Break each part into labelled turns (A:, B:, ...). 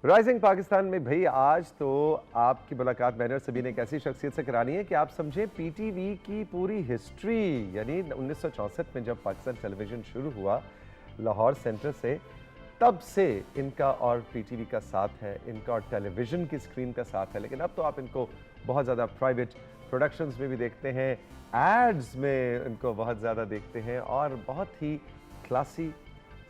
A: Rising Pakistan में भाई आज तो आपकी मुलाकात मैंने और सभी ने एक ऐसी शख्सियत से करानी है कि आप समझें पीटीवी की पूरी हिस्ट्री, यानी 1964 में जब पाकिस्तान टेलीविज़न शुरू हुआ लाहौर सेंटर से, तब से इनका और पीटीवी का साथ है, इनका और टेलीविज़न की स्क्रीन का साथ है। लेकिन अब तो आप इनको बहुत ज़्यादा प्राइवेट प्रोडक्शंस में भी देखते हैं, एड्स में इनको बहुत ज़्यादा देखते हैं और बहुत ही क्लासी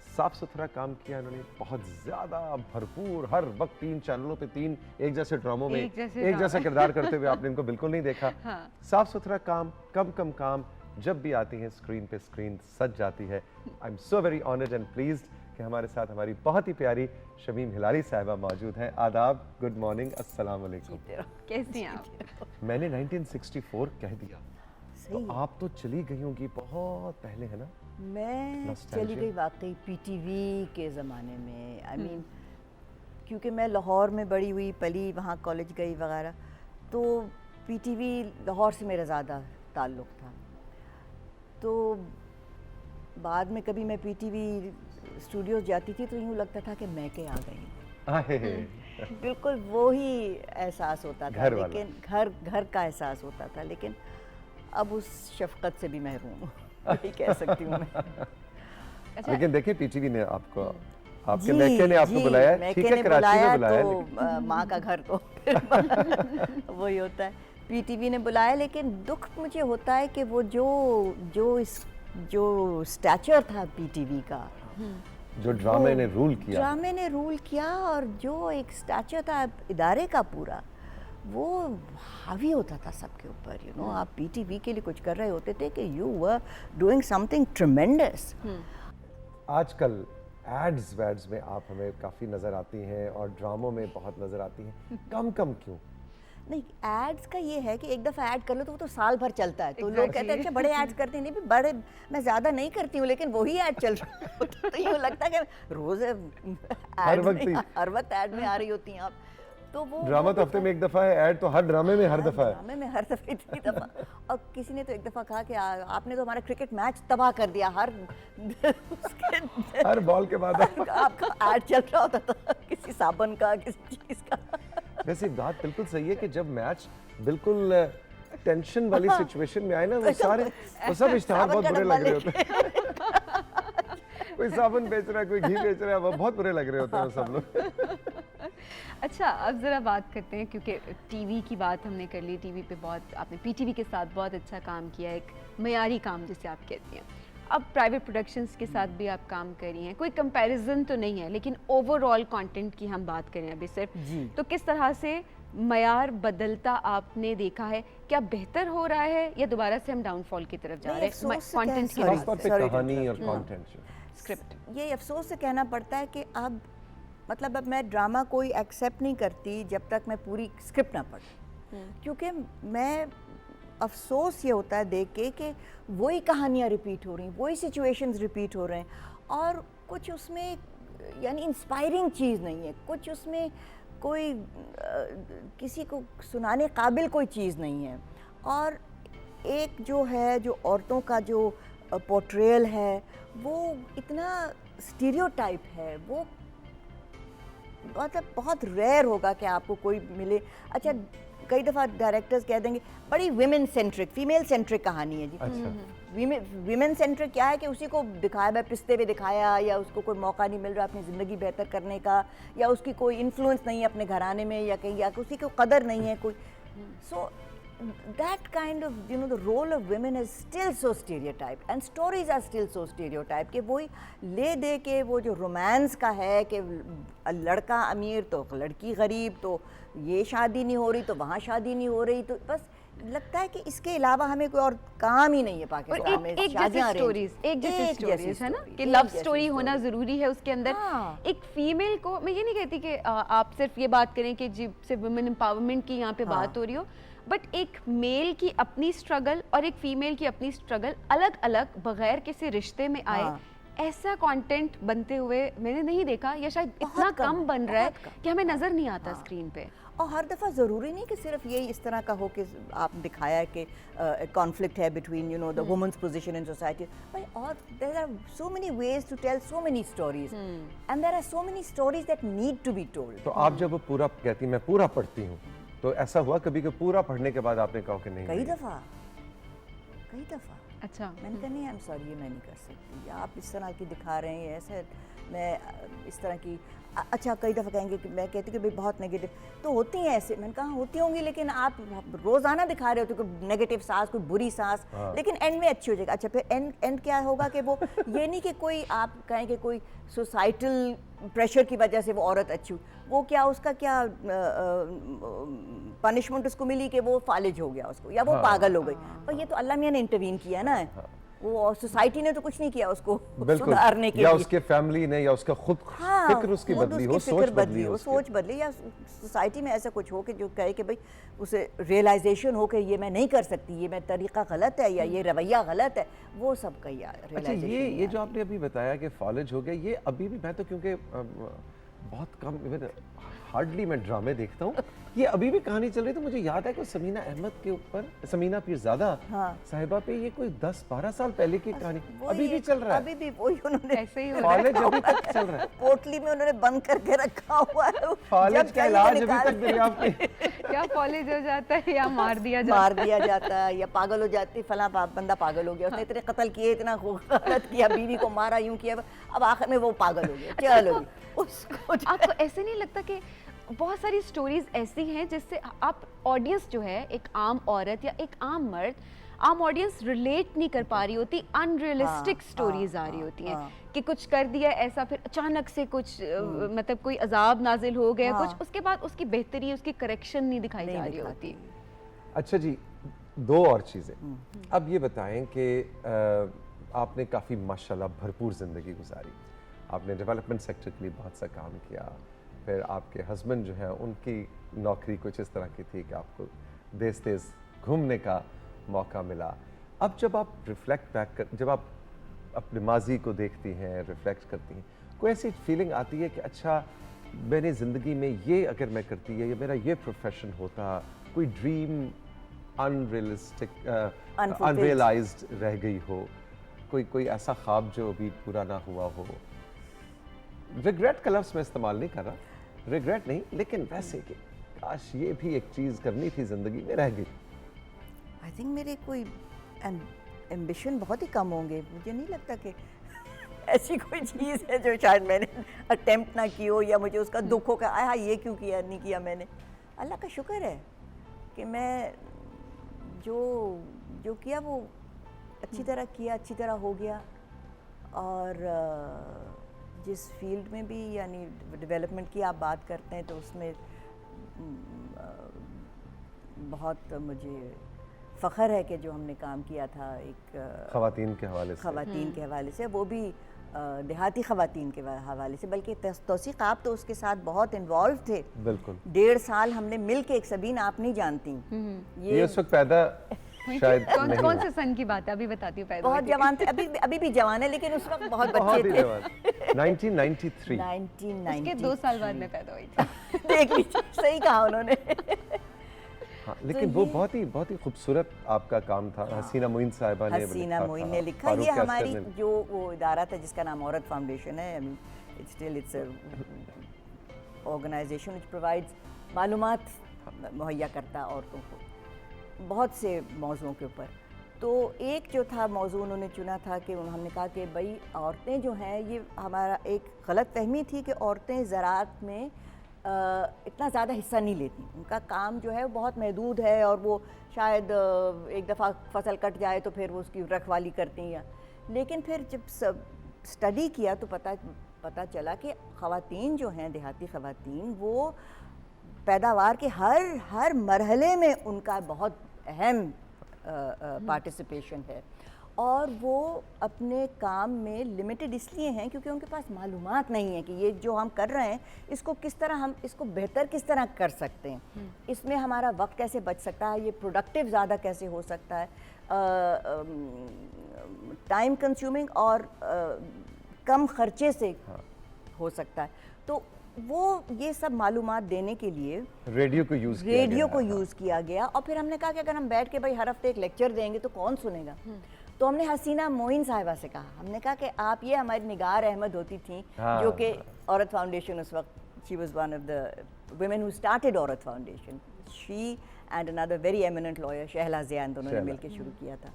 A: साफ सुथरा काम किया इन्होंने, बहुत ज़्यादा भरपूर, हर वक्त 3 चैनलों पे 3 एक जैसे ड्रामों में एक जैसा किरदार करते हुए आपने इनको बिल्कुल नहीं देखा।
B: हाँ।
A: साफ सुथरा काम, कम काम, जब भी आती हैं स्क्रीन पे स्क्रीन सज जाती है। I am so very honoured and pleased कि हमारे साथ हमारी बहुत ही प्यारी शमीम हिलारी साहिबा मौजूद हैं। आदाब, गुड मॉर्निंग, अस्सलाम वालेकुम।
B: कैसी हैं आप?
A: मैंने 1964 कह दिया, तो आप तो चली गई होंगी बहुत पहले, है ना?
C: मैं चली गई वाकई पीटीवी के ज़माने में। आई मीन क्योंकि मैं लाहौर में बड़ी हुई, पली, वहाँ कॉलेज गई वगैरह, तो पीटीवी लाहौर से मेरा ज़्यादा ताल्लुक़ था। तो बाद में कभी मैं पीटीवी स्टूडियोज़ जाती थी तो यूँ लगता था कि मैं के आ गई। बिल्कुल वो ही एहसास होता था, लेकिन घर का एहसास होता था। लेकिन अब उस शफ़क़त से भी महरूम हूँ, यही कह सकती हूँ मैं।
B: अच्छा,
A: लेकिन देखिए पीटीवी ने आपको, आपके मैके ने आपको बुलाया, ठीक है, कराची में बुलाया
C: तो माँ का घर तो वही होता है, पीटीवी ने बुलाया। लेकिन दुख मुझे होता है कि वो जो स्टैचर था पीटीवी का,
A: जो ड्रामे ने रूल किया, और जो एक स्टैचर था इदारे का पूरा, वो हावी होता था सबके ऊपर। यू नो, आप पीटीवी के लिए कुछ कर रहे होते थे कि यू वर डूइंग समथिंग ट्रेमेंडस। आजकल एड्स वैड्स में आप हमें काफ़ी नज़र आती हैं और ड्रामों में बहुत नज़र आती हैं, कम क्यों?
C: नहीं, एड्स का ये है कि एक दफ़ा ऐड कर लो तो वो तो साल भर चलता है। तो लोग कहते हैं अच्छा बड़े एड्स करते हैं। नहीं भी बड़े, मैं ज़्यादा नहीं करती हूँ, लेकिन वही ऐड चल रहा होता है तो यूँ लगता है कि रोज़
A: हर
C: वक्त ऐड में आ रही होती हैं आप। तो वो
A: ड्रामा तो हफ्ते में एक दफ़ा है, ऐड तो हर ड्रामे में हर दफ़ा है।
C: ड्रामे में हर दफ़ा, इतनी दफ़ा। और किसी ने तो एक दफ़ा कहा कि आपने तो हमारा क्रिकेट मैच तबाह कर दिया।
A: हर बॉल के बाद
C: आपका ऐड चल रहा होता था किसी साबुन का, किसी चीज़ का।
A: वैसे बात बिल्कुल सही है कि जब मैच बिल्कुल टेंशन वाली सिचुएशन में आए ना, वो सब इश्तिहार बहुत बुरे लग रहे होते हैं। कोई साबुन बेच रहा है, कोई घी बेच रहा है, वो बहुत बुरे लग रहे होते हैं सब लोग।
B: अच्छा, अब ज़रा बात करते हैं, क्योंकि टीवी की बात हमने कर ली। टीवी पे बहुत आपने पीटीवी के साथ बहुत अच्छा काम किया, एक मयारी काम जिसे आप कहती हैं। अब प्राइवेट प्रोडक्शंस के साथ भी आप काम कर रही हैं, कोई कंपैरिजन तो नहीं है, लेकिन ओवरऑल कंटेंट की हम बात करें अभी सिर्फ, तो किस तरह से मयार बदलता आपने देखा है? क्या बेहतर हो रहा है या दोबारा से हम डाउनफॉल की तरफ जा रहे हैं कंटेंट की
A: खास तौर पे कहानी और कंटेंट,
C: स्क्रिप्ट? ये अफसोस से कहना पड़ता है कि अब मतलब अब मैं ड्रामा कोई एक्सेप्ट नहीं करती जब तक मैं पूरी स्क्रिप्ट ना पढूं, क्योंकि मैं अफसोस ये होता है देख के कि वही कहानियाँ रिपीट हो रही, वही सिचुएशंस रिपीट हो रहे हैं, और कुछ उसमें यानी इंस्पायरिंग चीज़ नहीं है, कुछ उसमें कोई किसी को सुनाने काबिल कोई चीज़ नहीं है। और एक जो है, जो औरतों का जो पोर्ट्रेयल है, वो इतना स्टीरियोटाइप है, वो मतलब बहुत रेयर होगा कि आपको कोई मिले। अच्छा, कई दफ़ा डायरेक्टर्स कह देंगे बड़ी विमेन सेंट्रिक, फीमेल सेंट्रिक कहानी है जी।
A: अच्छा।
C: विमेन सेंट्रिक क्या है कि उसी को दिखाया, मैं पिस्ते में दिखाया, या उसको कोई मौका नहीं मिल रहा अपनी ज़िंदगी बेहतर करने का, या उसकी कोई इन्फ्लुएंस नहीं है अपने घराने में, या कहीं, या उसी को कदर नहीं है कोई। सो that kind of, you know, the role of women is still so stereotyped and stories are still so stereotyped कि वही ले दे के वो जो रोमांस का है कि लड़का अमीर तो लड़की गरीब, तो ये शादी नहीं हो रही तो वहाँ शादी नहीं हो रही, तो बस लगता है कि इसके अलावा हमें कोई और काम ही नहीं है पाकिस्तान में।
B: एक जैसी स्टोरीज है ना कि लव स्टोरी होना ज़रूरी है उसके अंदर। एक फीमेल को, मैं ये नहीं कहती कि आप सिर्फ ये बात करें कि जी सिर्फ वुमेन एम्पावरमेंट की यहाँ पे बात हो रही हो, बट एक मेल की अपनी स्ट्रगल और एक फीमेल की अपनी स्ट्रगल अलग अलग बगैर किसी रिश्ते में आए, ऐसा कंटेंट बनते हुए मैंने नहीं देखा, या शायद
C: बहुत
B: इतना
C: कम
B: कम
C: है,
B: बन रहा है
C: बहुत कम।
B: कि हमें नजर नहीं आता स्क्रीन पे।
C: और हर दफ़ा ज़रूरी नहीं कि सिर्फ ये इस तरह का हो कि आप दिखाया है कि कॉन्फ्लिक्ट है between you know the women's position in society, और there are so many ways to tell so many stories and there are so many stories that need to be told.
A: तो आप जब वो पूरा कहती मैं पूरा पढ़ती हूँ, तो ऐसा हुआ कभी कि पूरा पढ़ने के बाद आपने कहा कि नहीं?
C: कई दफ़ा
B: अच्छा।
C: मैंने कहा नहीं, आई एम सॉरी, ये मैं नहीं कर सकती, या आप इस तरह की दिखा रहे हैं ऐसे, मैं इस तरह की अच्छा कई दफ़ा कहेंगे कि मैं कहती कि भाई बहुत नेगेटिव तो होती हैं ऐसे। मैंने कहा होती होंगी, लेकिन आप रोज़ाना दिखा रहे हो तो कोई नेगेटिव सांस, कोई बुरी सांस, लेकिन एंड में अच्छी हो जाएगा। अच्छा, फिर एंड क्या होगा कि वो ये नहीं कि कोई आप कहें कि कोई सोसाइटल प्रेशर की वजह से वो औरत अच्छी हुई, वो क्या उसका क्या पनिशमेंट उसको मिली कि वो फालिज हो गया उसको, या वो पागल हो गई, पर ये तो अल्लाह मियां ने इंटरवीन किया ना, वो सोसाइटी ने तो कुछ नहीं किया उसको सुधारने के
A: या
C: लिए,
A: उसके फैमिली ने, या उसका खुद फिक्र उसकी
C: खुद
A: बदली
C: उसकी
A: हो,
C: फिक्र
A: सोच बदली
C: हो,
A: हो,
C: सोच बदली, या सोसाइटी में ऐसा कुछ हो कि जो कहे कि भाई उसे रियलाइजेशन हो कि ये मैं नहीं कर सकती, ये मैं तरीका गलत है, या ये रवैया गलत है, वो सब का यार
A: अच्छा,
C: रियलाइजेशन।
A: ये जो आपने अभी बताया कि फॉलेज हो गया, ये अभी भी मैं तो क्योंकि बहुत कम, हार्डली मैं ड्रामे देखता हूँ, ये अभी भी कहानी चल रही, तो मुझे याद है कि समीना अहमद के ऊपर, समीना पीरज़ादा साहिबा पे, ये कोई 10-12 साल पहले की कहानी अभी भी चल रहा है।
C: अभी भी वही उन्होंने
B: ऐसे ही हो रहा है।
A: फॉलेज अभी तक चल रहा है,
C: पोटली में उन्होंने बंद करके रखा हुआ है,
A: फॉलेज का इलाज अभी तक दरियाफ्त नहीं।
B: क्या कॉलेज हो जाता है या मार दिया
C: जाता है, या पागल हो जाती, फला बंदा पागल हो गया, उसने इतने कत्ल किए, इतना गलत किया, बीवी को मारा, यूं किया, अब आखिर में वो पागल हो गया, चलो उसको।
B: आपको ऐसे नहीं लगता कि बहुत सारी स्टोरीज ऐसी हैं जिससे आप ऑडियंस जो है, एक आम औरत या एक आम मर्द, आम ऑडियंस रिलेट नहीं कर पा रही होती, अनरियलिस्टिक स्टोरीज आ रही होती हैं कि कुछ कर दिया ऐसा, फिर अचानक से कुछ मतलब कोई अजाब नाजिल हो गया कुछ, उसके बाद उसकी बेहतरी, उसकी करेक्शन नहीं दिखाई जा रही होती।
A: अच्छा जी, दो और चीज़ें अब ये बताएं कि आपने काफ़ी माशाल्लाह भरपूर ज़िंदगी गुजारी, आपने डेवलपमेंट सेक्टर के लिए बहुत सा काम किया, फिर आपके हस्बैंड जो है उनकी नौकरी कुछ इस तरह की थी कि आपको देश देश घूमने का मौका मिला। अब जब आप रिफ्लेक्ट बैक कर, जब आप अपने माजी को देखती हैं, रिफ्लेक्ट करती हैं, कोई ऐसी फीलिंग आती है कि अच्छा मैंने ज़िंदगी में ये अगर मैं करती है, या मेरा ये प्रोफेशन होता, कोई ड्रीम अनरियलिस्टिक अनरियलाइज्ड रह गई हो, कोई ऐसा ख्वाब जो अभी पूरा ना हुआ हो? रिग्रेट का लफ्ज़ मैं इस्तेमाल नहीं कर रहा, रिग्रेट नहीं, लेकिन वैसे कि काश ये भी एक चीज़ करनी थी ज़िंदगी में, रह गई।
C: आई थिंक मेरे कोई एम्बिशन बहुत ही कम होंगे, मुझे नहीं लगता कि ऐसी कोई चीज़ है जो शायद मैंने अटेम्प्ट ना की हो, या मुझे उसका दुख हो कि आया ये क्यों किया, नहीं किया मैंने। अल्लाह का शुक्र है कि मैं जो किया वो अच्छी तरह किया, अच्छी तरह हो गया, और जिस फील्ड में भी, यानी डेवलपमेंट की आप बात करते हैं, तो उसमें बहुत मुझे फ़ख्र है कि जो हमने काम किया था एक
A: ख़वातीन के हवाले से,
C: ख़वातीन के हवाले से, वो भी देहाती ख़वातीन के हवाले से, बल्कि तौसीक़ आप तो उसके साथ बहुत इन्वॉल्व थे।
A: बिल्कुल
C: 1.5 साल हमने मिल के, एक सबीन आप नहीं जानती,
A: ये उस वक्त पैदा शायद नहीं
B: कौन से सन की बात है, अभी बताती हूँ। पैदा
C: बहुत जवान थे, अभी भी जवान है, लेकिन उस वक्त बहुत
A: बहुत
C: बच्चे
A: ही
C: थे।
A: जवान। 1993
B: उसके 2 साल बाद मैं पैदा हुई थी।
C: देख लीजिए, सही कहा उन्होंने।
A: हाँ, लेकिन वो बहुत ही खूबसूरत आपका काम था। हसीना मोइन साहिबा ने
C: हसीना मोइन ने लिखा, ये हमारी जो वो इदारा था जिसका नाम औरत फाउंडेशन है, इट्स ऑर्गेनाइजेशन व्हिच प्रोवाइड्स मालूमात मुहैया करता औरतों को बहुत से मौज़ुओं के ऊपर। तो एक जो था मौजू उन्होंने चुना था कि हमने कहा कि भाई औरतें जो हैं, ये हमारा एक गलत फहमी थी कि औरतें ज़राअत में इतना ज़्यादा हिस्सा नहीं लेती, उनका काम जो है वो बहुत महदूद है, और वो शायद एक दफ़ा फसल कट जाए तो फिर वो उसकी रखवाली करती हैं। लेकिन फिर जब सब स्टडी किया तो पता चला कि ख़वातीन जो हैं, देहाती ख़वातीन, वो पैदावार के हर मरहले में उनका बहुत अहम पार्टिसिपेशन है, और वो अपने काम में लिमिटेड इसलिए हैं क्योंकि उनके पास मालूमात नहीं है कि ये जो हम कर रहे हैं इसको किस तरह, हम इसको बेहतर किस तरह कर सकते हैं, इसमें हमारा वक्त कैसे बच सकता है, ये प्रोडक्टिव ज़्यादा कैसे हो सकता है, टाइम कंज्यूमिंग और कम खर्चे से
A: हाँ।
C: हो सकता है। तो वो ये सब मालूमात देने के लिए
A: रेडियो को यूज किया
C: रेडियो
A: गया।
C: को यूज़ किया गया। और फिर हमने कहा कि अगर हम बैठ के भाई हर हफ्ते एक लेक्चर देंगे तो कौन सुनेगा। तो हमने हसीना मोइन साहिबा से कहा, हमने कहा कि आप ये हमारी निगार अहमद होती थी
A: हाँ।
C: जो कि औरत फाउंडेशन उस वक्त she was one of the women who started Aurat foundation, she and another very eminent lawyer Shahla Zian, दोनों ने
A: शहला।
C: मिलकर शुरू किया था।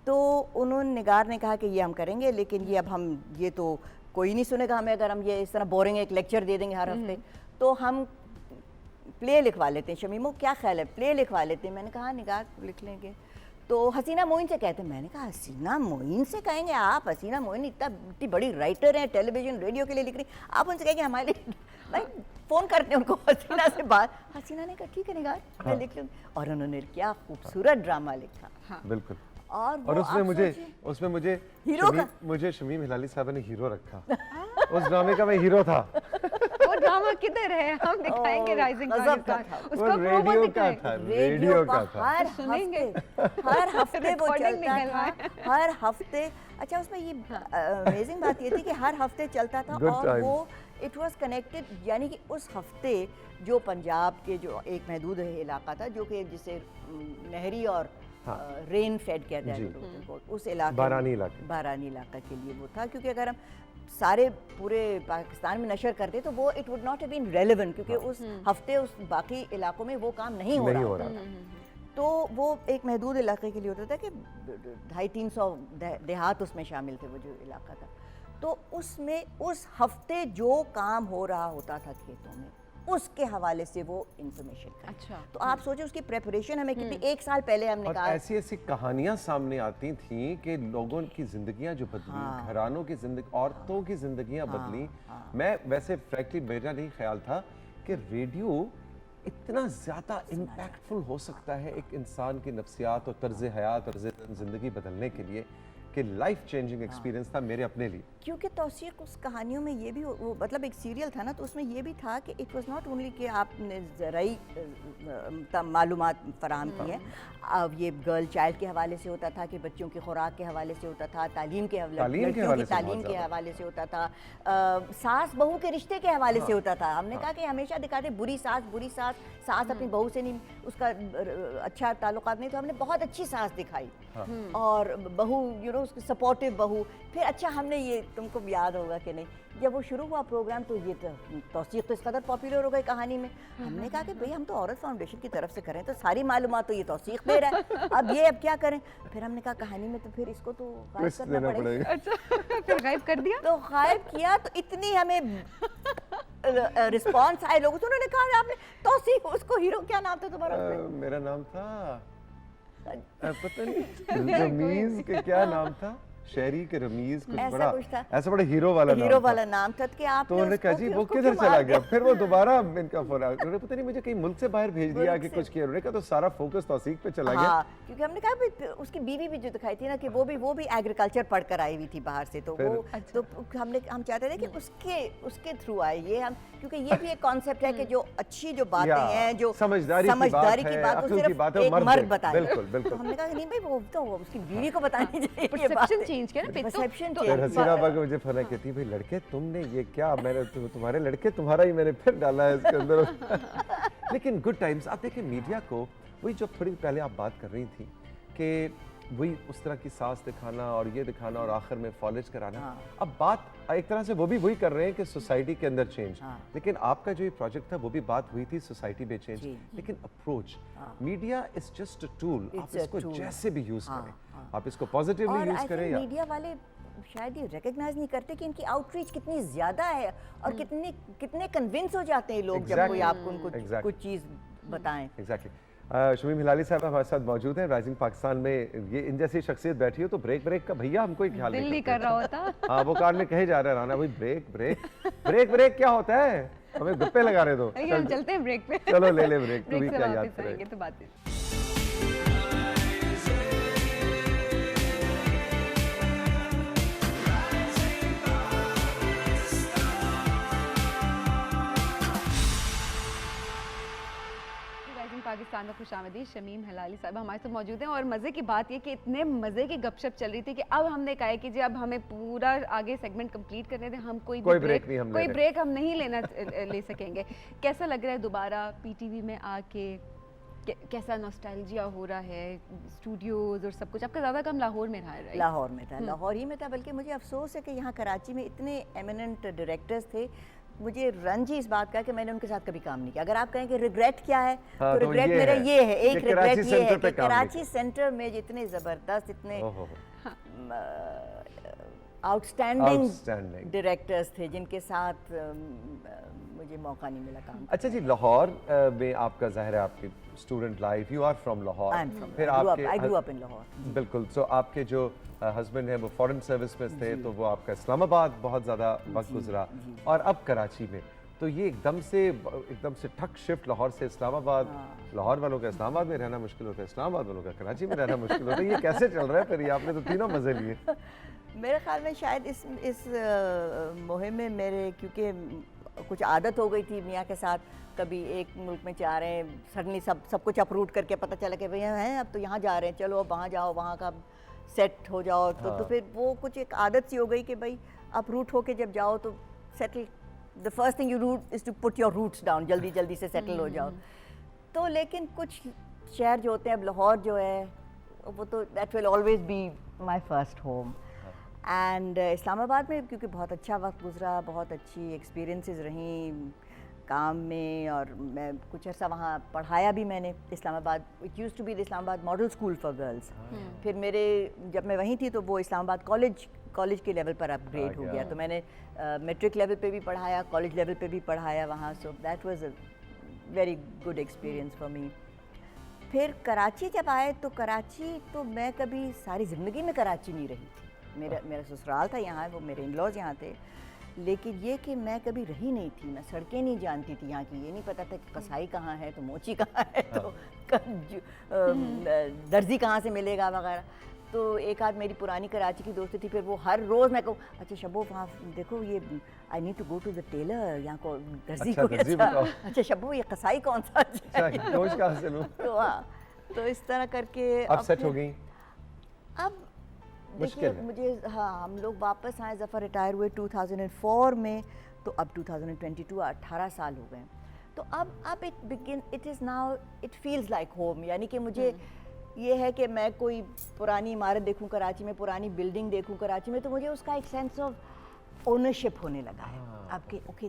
C: तो उन्होंने निगार ने कहा कि ये हम करेंगे, लेकिन ये अब हम ये तो कोई नहीं सुनेगा हमें अगर हम ये इस तरह बोरिंग एक लेक्चर दे देंगे हर हफ्ते, तो हम प्ले लिखवा लेते हैं। शमीमो क्या ख्याल है, प्ले लिखवा लेते हैं। मैंने कहा निगार लिख लेंगे। तो हसीना मोइन से कहते हैं। मैंने कहा हसीना मोइन से कहेंगे आप? हसीना मोइन इतनी बड़ी राइटर हैं, टेलीविजन रेडियो के लिए लिख रही, आप उनसे कहेंगे हमारे लिए भाई फ़ोन करते हैं उनको हसीना से बात। हसीना ने कहा ठीक है निगार मैं लिख लूँगी। और उन्होंने क्या खूबसूरत ड्रामा लिखा।
A: बिल्कुल।
C: और
A: और
C: वो
A: उसमें
C: आप
A: मुझे
C: सोचिए, हीरो का
A: मुझे शमीम हिलाली साहब ने हीरो रखा। उस ड्रामे का मैं हीरो था।
B: वो ड्रामा किधर है, हम दिखाएंगे राइजिंग
C: गजब का
B: पाकिस्तान,
C: था।
B: उसका
A: वो
B: प्रोमो
A: रेडियो का
B: दिखाएं।
A: था,
C: रेडियो का
A: था।
C: हर
B: सुनेंगे।
C: हर हफ्ते वो
B: Recording
C: चलता
B: निकलवाएं।
C: था, हर हफ्ते। अच्छा उसमें ये अमेजिंग बात ये थी कि हर हफ्ते चलता था।
A: Good
C: और
A: times.
C: वो इट वाज कनेक्टेड, यानी कि उस हफ्ते जो पंजाब के जो एक महदूद इलाका था जो कि जिसे नहरी और रेन फेड कहते हैं
A: जी।
C: लोग, उस इलाके
A: बारानी इलाके।
C: बारानी इलाका के लिए वो था। क्योंकि अगर हम सारे पूरे पाकिस्तान में नशर करते तो वो it would not have been relevant, क्योंकि उस हफ्ते उस बाकी इलाकों में वो काम नहीं हो
A: नहीं हो
C: रहा
A: रहा
C: था।
A: था।
C: तो वो एक महदूद इलाके के लिए होता था कि 250-300 देहात उसमें शामिल थे, वो जो इलाका था। तो उसमें उस हफ्ते जो काम हो रहा होता था खेतों में, उसके हवाले से वो इंफॉर्मेशन।
B: अच्छा।
C: तो आप सोचो उसकी प्रेपरेशन हमें कितनी, एक साल पहले हमने
A: और
C: कहा।
A: ऐसी ऐसी कहानियां सामने आती थी कि लोगों की जिंदगियां जो बदली,
C: हाँ।
A: घरानों की जिंदगी, औरतों की जिंदगियां बदली।
C: हाँ।
A: मैं वैसे फ्रैंकली मेरा नहीं ख्याल था कि रेडियो इतना ज़्यादा इम्पैक्टफुल हो सकता है एक इंसान की नफ्सियात और तर्ज हयात और ज़िंदगी बदलने के लिए, कि लाइफ चेंजिंग एक्सपीरियंस था मेरे अपने लिए।
C: क्योंकि तौसीक उस कहानियों में ये भी वो मतलब एक सीरियल था ना, तो उसमें ये भी था कि इट वाज नॉट ओनली कि आपने ज़राई मालूमात फराहम की है। अब ये गर्ल चाइल्ड के हवाले से होता था कि बच्चों की खुराक के हवाले से होता था, तालीम के
A: तालीम के
C: लड़कियों
A: हवाले
C: की
A: से
C: तालीम
A: बहुत
C: के
A: ज़्यादा।
C: हवाले से होता था, सास बहू के रिश्ते के हवाले से होता था। हमने कहा कि हमेशा दिखाते बुरी सास सास अपनी बहू से नहीं, उसका अच्छा ताल्लुकात नहीं, तो हमने बहुत अच्छी सास दिखाई। और बहू उसकी सपोर्टिव बहू। फिर अच्छा हमने ये, तुमको याद होगा कि नहीं, जब वो शुरू हुआ प्रोग्राम तो ये तौसीक तो इस कदर पॉपुलर हो गई कहानी में। हमने कहा कि भाई हम तो औरत फाउंडेशन की तरफ से करें तो सारी मालूमात तो ये तौसीक दे रहा है, अब क्या करें। फिर हमने कहा कहानी में तो फिर इसको तो गायब
A: ट्विस्ट
C: करना
A: देना
C: पड़ेगा।
A: पड़ेगा।
B: फिर गायब कर दिया।
C: तो गायब किया तो इतनी हमें रिस्पॉन्स आए लोगों से। उन्होंने कहा आपने तौसीक, उसको हीरो क्या नाम था तुम्हारा?
A: मेरा नाम था पता नहीं रमीज के क्या नाम था, शहरी के रमीज कुछ
C: ऐसा
A: बड़ा
C: कुछ था।
A: ऐसा बड़ा हीरो वाला नाम
C: हीरो
A: था।
C: वाला नाम था कि आप
A: तो उन्होंने कहा जी वो किधर चला गया, फिर वो दोबारा इनका फोन आया, उन्होंने पता नहीं मुझे कहीं मुल्क से बाहर भेज दिया कि कुछ किया। उन्होंने कहा तो सारा फोकस तौसीक पे चला गया।
C: हाँ, क्योंकि हमने कहा भाई उसकी बीवी भी जो दिखाई थी ना कि वो भी एग्रीकल्चर पढ़कर आई हुई थी बाहर से, तो वो तो हम चाहते थे कि उसके थ्रू आए ये हम, क्योंकि ये भी एक कॉन्सेप्ट है कि जो अच्छी जो बातें हैं, जो
A: समझदारी की बात
C: वो
A: है,
C: सिर्फ
A: बात है,
C: एक मर्द बताए।
A: बिल्कुल बिल्कुल।
C: तो हमने कहा कि नहीं भाई वो तो उसकी बीवी को बतानी चाहिए।
B: परसेप्शन चेंज किया ना, फिर तो-
C: परसेप्शन
B: तो-
A: फिर हसीना बाग मुझे फोन कहती है भाई लड़के तुमने ये क्या, मैंने तुम्हारे लड़के तुम्हारा ही मैंने फिर डाला है इसके अंदर। लेकिन गुड टाइम्स, आप देखें मीडिया को, वही जो थोड़ी पहले आप बात कर रही थी कि वही उस तरह की सास दिखाना और ये दिखाना और आखिर में फॉलेज कराना। अब बात एक तरह से वो भी वही कर रहे हैं कि सोसाइटी के अंदर चेंज। लेकिन आपका जो ये प्रोजेक्ट था वो भी बात हुई थी सोसाइटी में चेंज। लेकिन approach, media is just a tool, आप इसको जैसे भी यूज करें, आप इसको पॉजिटिवली यूज करें या
C: मीडिया वाले शायद ये रिकग्नाइज नहीं करते कि इनकी आउटरीच कितनी ज्यादा है और कितने कन्विंस हो जाते हैं लोग जब कोई आपको उनको कुछ चीज बताएं।
A: एग्जैक्टली। शमीम हिलाली साहब हमारे साथ मौजूद हैं राइजिंग पाकिस्तान में। ये इन जैसी शख्सियत बैठी हो तो ब्रेक का भैया हमको ही ख्याल
B: दिल नहीं कर रहा होता।
A: हाँ वो कार में कहे जा रहा है राना भाई ब्रेक क्या होता है, हमें गप्पे लगा रहे दो।
B: हम चलते हैं ब्रेक पे।
A: चलो ले ले ब्रेक, तू भी
B: से
A: क्या याद
B: वापस
A: करें।
B: आएंगे तो बातें। पाकिस्तान में खुशामदीद। शमीम हलाली साहब हमारे साथ मौजूद हैं और मज़े की बात ये कि इतने मज़े की गपशप चल रही थी कि अब हमने कहा है कि जी अब हमें पूरा आगे सेगमेंट कंप्लीट करने दें, हम कोई
A: ब्रेक नहीं हम
B: कोई ब्रेक हम नहीं ले सकेंगे। कैसा लग रहा है दोबारा पीटीवी में आके? कैसा नॉस्टैल्जिया हो रहा है? स्टूडियोज और सब कुछ आपका ज़्यादा कम लाहौर में रहा है?
C: लाहौर में था, लाहौर ही में था। बल्कि मुझे अफसोस है कि यहाँ कराची में इतने एमिनेंट डायरेक्टर्स थे, मुझे रंज ही इस बात का कि मैंने उनके साथ कभी काम नहीं किया। अगर आप कहें कि रिग्रेट क्या है,
A: हाँ,
C: तो रिग्रेट मेरा ये है, एक रिग्रेट ये है कि कराची
A: सेंटर
C: सेंटर में जितने ज़बरदस्त, इतने आउटस्टैंडिंग डायरेक्टर्स थे जिनके साथ मुझे मौका नहीं मिला काम।
A: अच्छा जी, लाहौर में आपका ज़ाहिर है आपकी student life, you are from Lahore,
C: फिर आपके आई ग्रू अप इन लाहौर।
A: बिल्कुल। सो आपके जो हस्बैंड हैं वो फॉरेन सर्विस में थे, तो वो आपका इस्लामाबाद बहुत ज़्यादा वक्त गुजरा और अब कराची में, तो ये एकदम से ठक शिफ्ट लाहौर से इस्लामाबाद। लाहौर वालों का इस्लामाबाद में रहना मुश्किल होता है, इस्लामाबाद वालों का कराची में रहना मुश्किल होता है, ये कैसे चल रहा है फिर? ये आपने तो तीनों मज़े लिए।
C: मेरे ख्याल में शायद इस मुहिम में मेरे, क्योंकि कुछ आदत हो गई थी मियाँ के साथ, कभी एक मुल्क में जा रहे हैं, सडनली सब कुछ अप्रूव करके पता चला कि भैया हैं अब तो यहाँ जा रहे हैं, चलो अब वहाँ जाओ, वहाँ का सेट हो जाओ। तो फिर वो कुछ एक आदत सी हो गई कि भाई अप्रूव होके जब जाओ तो settle, the first thing you do is to put your roots down, जल्दी जल्दी से सेटल हो जाओ। तो लेकिन कुछ शहर जो होते हैं, अब लाहौर जो है वो तो that will always be my first home. And Islamabad में क्योंकि बहुत अच्छा वक्त गुजरा, बहुत अच्छी एक्सपीरियंसेस रहीं काम में, और मैं कुछ अर्सा वहाँ पढ़ाया भी मैंने Islamabad. It use to be the Islamabad model school for girls. फिर मेरे जब मैं वहीं थी तो वो इस्लामाबाद कॉलेज के लेवल पर अपग्रेड हो गया, तो मैंने मैट्रिक लेवल पे भी पढ़ाया, कॉलेज लेवल पे भी पढ़ाया वहाँ। So that was a very good experience for me. फिर कराची जब आए तो कराची तो मैं कभी सारी ज़िंदगी में कराची नहीं रही थी। मेरा ससुराल था यहाँ, वो मेरे इन लॉज यहाँ थे, लेकिन ये कि मैं कभी रही नहीं थी, मैं सड़कें नहीं जानती थी यहाँ की, ये नहीं पता था कि कसाई कहाँ है, तो मोची कहाँ है, तो दर्जी कहाँ से मिलेगा वगैरह। तो एक आध मेरी पुरानी कराची की दोस्ती थी, फिर वो हर रोज़ मैं कहूँ अच्छा शब्बो वहाँ देखो ये I need to go to the tailor, यहाँ को दर्जी को, अच्छा शब्बो ये कसाई कौन सा है। तो इस तरह करके
A: अब सेट हो गई।
C: अब देखिए मुझे, हाँ, हम लोग वापस आए, ज़फ़र रिटायर हुए 2004 में, तो अब 2022 18 साल हो गए। तो अब it is now, it feels like home. यानी कि मुझे ये है कि मैं कोई पुरानी इमारत देखूं कराची में, पुरानी बिल्डिंग देखूं कराची में, तो मुझे उसका एक सेंस ऑफ ओनरशिप होने लगा है। आपके okay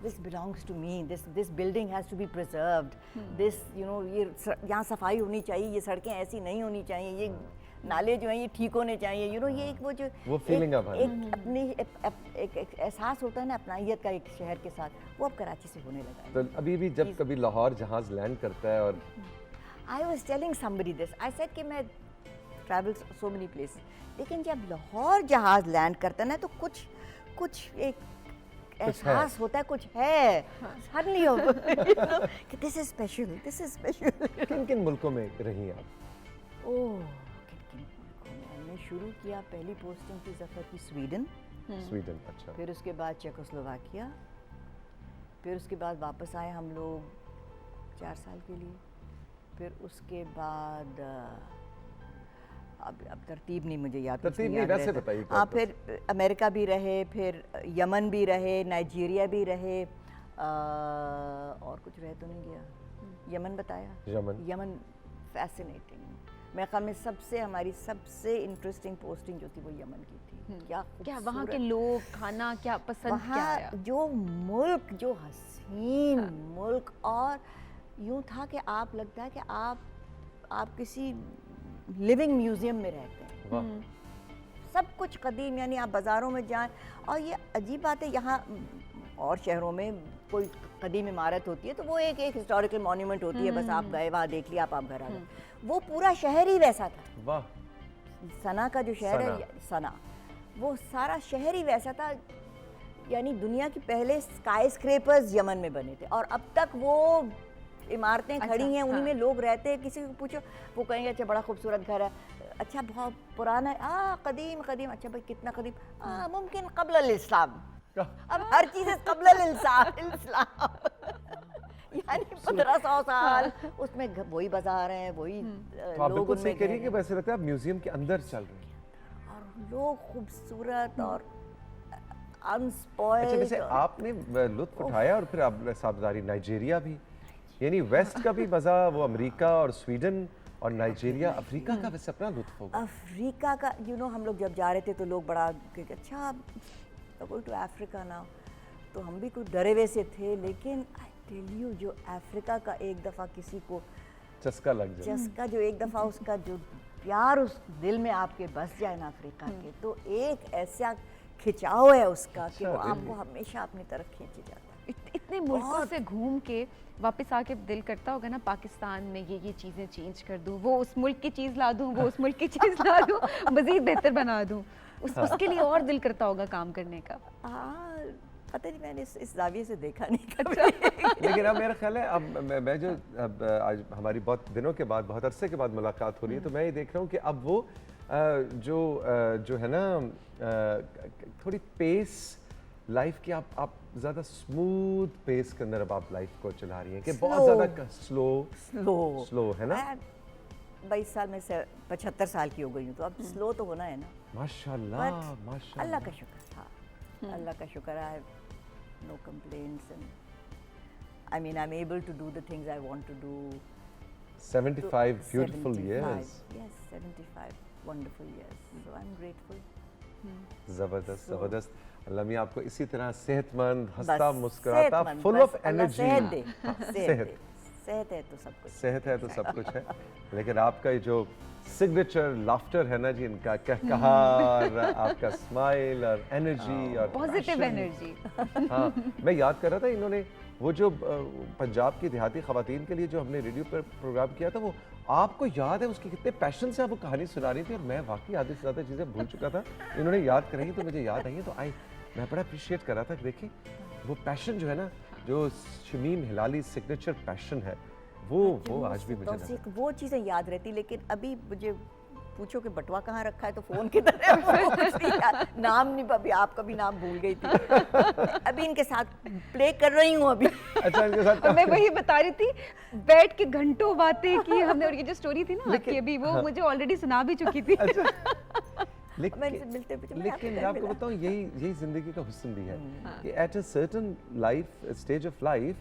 C: this belongs to me, this building has to be preserved, this you know, ये यहाँ सफाई होनी चाहिए, ये सड़कें ऐसी नहीं होनी चाहिए, ये नाले जो हैं ये ठीक होने चाहिए, यू नो, ये एक वो फीलिंग एक अपनी एक एहसास होता है ना अपनाइयत का एक शहर के साथ, वो अब कराची से होने लगा है।
A: तो अभी भी जब कभी लाहौर जहाज लैंड करता है, और
C: I was telling somebody this, I said कि मैं ट्रैवल सो मेनी प्लेस, लेकिन जब लाहौर जहाज लैंड करता है ना तो कुछ एक एहसास होता है, कुछ है सडनली कि this is special, this is special.
A: किन मुल्कों में रही आप?
C: ओह, किन मुल्कों में हमने शुरू किया, पहली पोस्टिंग थी ज़फ़र की स्वीडन।
A: अच्छा।
C: फिर उसके बाद चेकोस्लोवाकिया, फिर उसके बाद वापस आए हम लोग 4 साल के लिए, फिर उसके बाद अब तरतीब नहीं मुझे याद,
A: वैसे बताइए।
C: हाँ, फिर अमेरिका भी रहे, फिर यमन भी रहे, नाइजीरिया भी रहे, और कुछ रह तो नहीं गया। यमन बताया, यमन फैसिनेटिंग, मेरे ख्याल में हमारी सबसे इंटरेस्टिंग पोस्टिंग जो थी वो यमन की थी। क्या
B: वहाँ के लोग, खाना क्या पसंद, क्या आया?
C: जो मुल्क, जो हसीन मुल्क, और यूँ था कि आप लगता है कि आप किसी लिविंग म्यूजियम में रहते हैं। सब कुछ कदीम, यानी आप बाज़ारों में जाएं, और ये अजीब बात है, यहाँ और शहरों में कोई कदीम इमारत होती है तो वो एक हिस्टोरिकल मॉन्यूमेंट होती है, बस आप गए वहाँ देख लिया, आप घर आ गए। वो पूरा शहर ही वैसा था।
A: वाह।
C: सना का जो शहर है, सना, वो सारा शहर ही वैसा था। यानी दुनिया की पहले स्काई स्क्रेपर्स यमन में बने थे, और अब तक वो इमारतें खड़ी हैं, उन्हीं में लोग रहते हैं। किसी को पूछो वो कहेंगे अच्छा बड़ा खूबसूरत घर है, अच्छा बहुत पुराना है, कदीम, अच्छा भाई कितना कदीम, मुमकिन क़ब्ल अल इस्लाम। अब हर चीज़ क़ब्ल अल इस्लाम। यानी 1500 साल उसमें वही बाजार है, वही
A: तो आप
C: लोग
A: बिल्कुल सही
C: उनमें
A: कह रही है
C: गए
A: कि वैसे लगता है आप म्यूजियम के अंदर चल रहे हैं।
C: हैं। और लोग खूबसूरत और
A: अच्छा,
C: अनस्पॉइल्ड।
A: वैसे आपने लुत्फ उठाया और फिर आपने साझेदारी नाइजीरिया भी, यानी वेस्ट का भी मजा, वो अमेरिका और स्वीडन और नाइजीरिया, अफ्रीका का वैसे अपना लुत्फ होगा।
C: अफ्रीका का हम लोग जब जा रहे थे तो लोग बड़ा कि अच्छा गोइंग टू अफ्रीका ना, तो हम भी कुछ डरे हुए से थे, लेकिन आई टेल यू जो अफ्रीका का एक दफ़ा किसी को
A: चस्का लग जाए,
C: चस्का जो एक दफ़ा उसका जो प्यार उस दिल में आपके बस जाए ना अफ्रीका के, तो एक ऐसा खिंचाव है उसका कि वो
A: अच्छा,
C: आपको हमेशा अपनी तरफ खींचे जाता है।
B: इतने मुल्कों से घूम के वापस आके दिल करता होगा ना पाकिस्तान में ये चीज़ें चेंज कर दूँ, वो उस मुल्क की चीज़ ला दूँ, वो उस मुल्क की चीज़ ला दूँ, मज़ीद बेहतर बना दूँ, उसके लिए और दिल करता होगा काम करने का।
C: हाँ, पता नहीं, मैंने इस जाविये से देखा नहीं कभी।
A: लेकिन अब मेरा ख्याल है अब मैं जो अब आज हमारी बहुत दिनों के बाद, बहुत अरसे के बाद मुलाकात हो रही है, तो मैं ये देख रहा हूँ कि अब वो जो है ना थोड़ी पेस लाइफ की आप ज़्यादा स्मूथ पेस के अंदर अब आप लाइफ को चला रही हैं कि बहुत ज़्यादा स्लो है ना।
C: 22 साल में से 75 साल की हो गई हूँ, तो अब स्लो तो होना है ना।
A: माशाल्लाह
C: But
A: माशाल्लाह,
C: अल्लाह का शुक्र, हाँ अल्लाह का शुक्र है, no complaints and I mean I am able to do the things I want to do.
A: 75 beautiful years,
C: yes 75 wonderful years, so I'm grateful।
A: ज़बरदस्त
C: So-
A: ज़बरदस्त। अल्लाह मियां आपको इसी तरह सेहतमंद,
C: बस
A: हंसता मुस्कुराता,
C: सेहतमंद,
A: फुल
C: बस
A: ऑफ
C: अल्लाह
A: एनर्जी।
C: सेहत दे,
A: सेहत
C: सेहत है तो सब कुछ।
A: सेहत है तो सब कुछ है। लेकिन आपका ये जो सिग्नेचर लाफ्टर है ना जी, इनका कहकहार, आपका स्माइल और एनर्जी और
B: पॉजिटिव
A: passion।
B: एनर्जी।
A: हाँ, मैं याद कर रहा था, इन्होंने वो जो पंजाब की देहाती ख़वातीन के लिए जो हमने रेडियो पर प्रोग्राम किया था, वो आपको याद है उसके कितने पैशन से आप वो कहानी सुना रही थी, और मैं वाकई आधी से ज़्यादा चीज़ें भूल चुका था। इन्होंने याद कराई तो मुझे याद आई है, तो मैं बड़ा अप्रिशिएट कर रहा था कि देखिए वो पैशन जो है ना, जो शमीम हिलाली सिग्नेचर पैशन है, वो आज भी मुझे नजर
C: तौसीक वो चीज़ें याद रहती, लेकिन अभी मुझे पूछो कि बटवा कहाँ रखा है तो फ़ोन की तरह वो कुछ नहीं याद, नाम नहीं, अभी आपका भी नाम भूल गई थी। अभी इनके साथ प्ले कर रही हूँ अभी।
A: अच्छा इनके साथ
B: और मैं वही बता रही थी, बैठ के घंटों बातें की हमने, और ये जो स्टोरी थी ना आपकी अभी, वो मुझे ऑलरेडी सुना भी चुकी थी।
C: मैं इनसे मिलते
A: लेकिन मैं आपको बताऊं, यही जिंदगी का हुस्न भी है कि at a certain life stage of life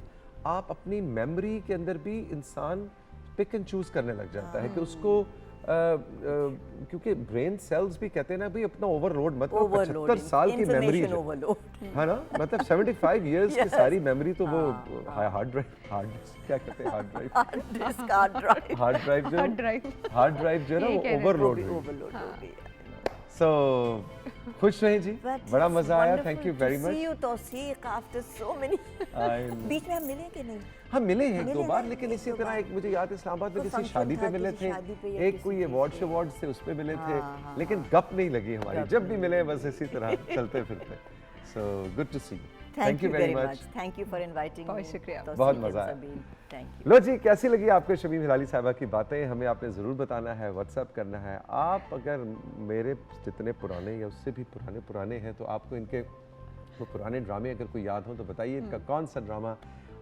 A: आप अपनी मेमोरी के अंदर भी इंसान पिक एंड चूज करने लग जाता है कि उसको क्योंकि ब्रेन सेल्स भी कहते हैं ना भाई अपना ओवरलोड मत करो, 75 साल की मेमोरी है ना, मतलब 75 इयर्स की सारी मेमोरी तो वो हार्ड ड्राइव क्या कहते हैं, हार्ड ड्राइव जो है ना वो ओवरलोड हो गई। सो खुश रहें जी, बड़ा मजा आया, thank you very much.
C: See you Tauseeq after so many. बीच में हम मिले कि नहीं?
A: हम मिले हैं एक दो बार, लेकिन इसी तरह एक मुझे याद है इस्लामाबाद में किसी शादी पे मिले थे, एक कोई अवार्ड से उस पे मिले थे, लेकिन गप नहीं लगी हमारी, जब भी मिले बस इसी तरह चलते फिरते। So good to see you, thank you very much,
C: thank you for inviting me.
B: बहुत शुक्रिया,
A: बहुत मजा आया।
C: Thank you.
A: लो जी, कैसी लगी आपको शमीम हिलाली साहिबा की बातें, हमें आपने ज़रूर बताना है, व्हाट्सएप करना है। आप अगर मेरे जितने पुराने या उससे भी पुराने हैं तो आपको इनके वो पुराने ड्रामे अगर कोई याद हो तो बताइए, इनका कौन सा ड्रामा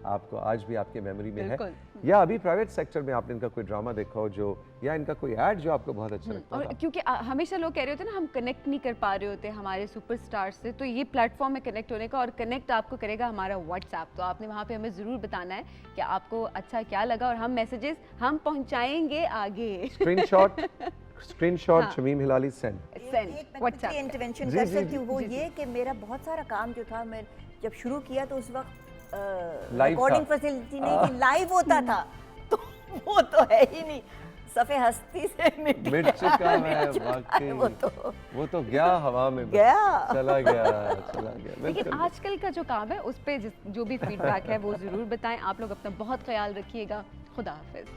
A: आपको आज भी आपके मेमोरी में है, या अभी प्राइवेट सेक्टर में आपने इनका कोई ड्रामा देखा हो जो, या इनका कोई ऐड जो आपको बहुत अच्छा लगता
B: और
A: था।
B: क्योंकि हमेशा लोग कह रहे होते हैं ना हम कनेक्ट नहीं कर पा रहे होते हमारे सुपरस्टार से, तो ये प्लेटफॉर्म है कनेक्ट होने का, और कनेक्ट आपको करेगा हमारा व्हाट्सएप। तो आपने वहाँ पे हमें ज़रूर बताना है कि आपको अच्छा क्या लगा, और हम मैसेजेस हम पहुँचाएंगे आगे।
A: Screenshot Shamim Hilali send
C: WhatsApp intervention कर सकती हूँ, वो ये कि मेरा बहुत सारा काम जो था, मैं जब शुरू किया तो उस वक्त रिकॉर्डिंग फैसिलिटी नहीं थी, लाइव होता था, तो वो तो है ही नहीं, सफ़े हस्ती से मिट
A: चुका है वाकई, वो तो गया हवा में, चला गया।
B: लेकिन आजकल का जो काम है उस पे जो भी फीडबैक है वो ज़रूर बताएं। आप लोग अपना बहुत ख्याल रखिएगा। खुदा हाफिज़।